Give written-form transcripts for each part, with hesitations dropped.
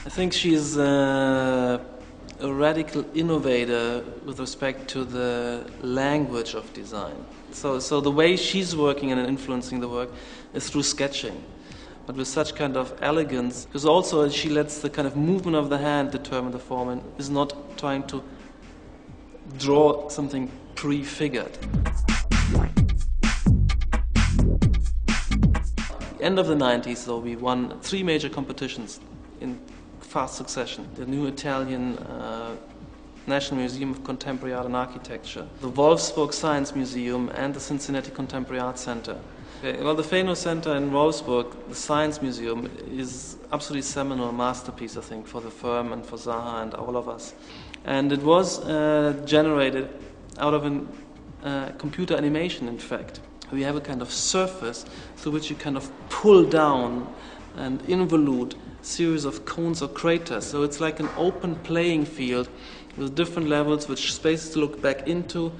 I think she's a radical innovator with respect to the language of design. So the way she's working and influencing the work is through sketching, but with such kind of elegance, because also she lets the kind of movement of the hand determine the form and is not trying to draw something prefigured. End of the 90s, though, we won 3 major competitions in fast succession. The new Italian National Museum of Contemporary Art and Architecture, the Wolfsburg Science Museum, and the Cincinnati Contemporary Art Center. Okay, well, the Fano Center in Wolfsburg, the Science Museum, is absolutely seminal masterpiece, I think, for the firm and for Zaha and all of us. And it was generated out of a computer animation, in fact. We have a kind of surface through which you kind of pull down and involute series of cones or craters. So it's like an open playing field with different levels, which spaces to look back into,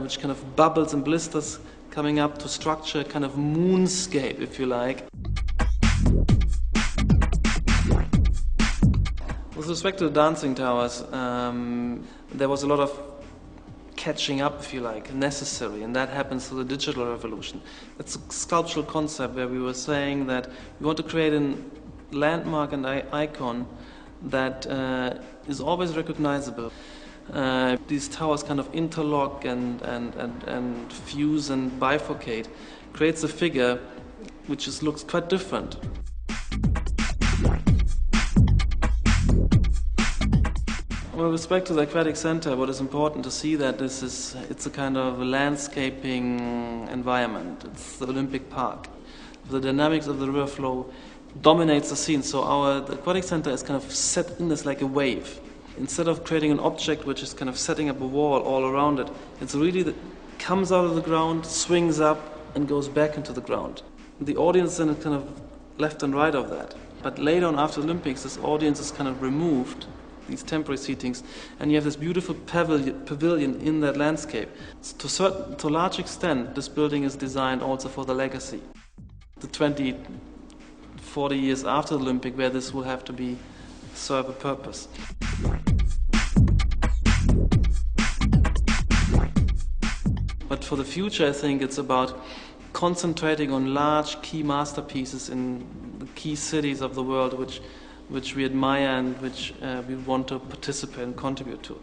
which kind of bubbles and blisters coming up to structure a kind of moonscape, if you like. With respect to the dancing towers, there was a lot of catching up, if you like, necessary, and that happens through the digital revolution. It's a sculptural concept where we were saying that we want to create a landmark and icon that is always recognizable. These towers kind of interlock and fuse and bifurcate, creates a figure which just looks quite different. With respect to the aquatic center, what is important to see that it's a kind of a landscaping environment. It's the Olympic Park. The dynamics of the river flow dominates the scene, so the aquatic center is kind of set in as like a wave. Instead of creating an object which is kind of setting up a wall all around it, it's really that comes out of the ground, swings up, and goes back into the ground. The audience then is kind of left and right of that. But later on, after the Olympics, this audience is kind of removed, these temporary seatings, and you have this beautiful pavilion in that landscape. To a large extent, this building is designed also for the legacy. The 20, 40 years after the Olympic, where this will have to serve a purpose. But for the future, I think it's about concentrating on large key masterpieces in the key cities of the world which we admire and which we want to participate and contribute to.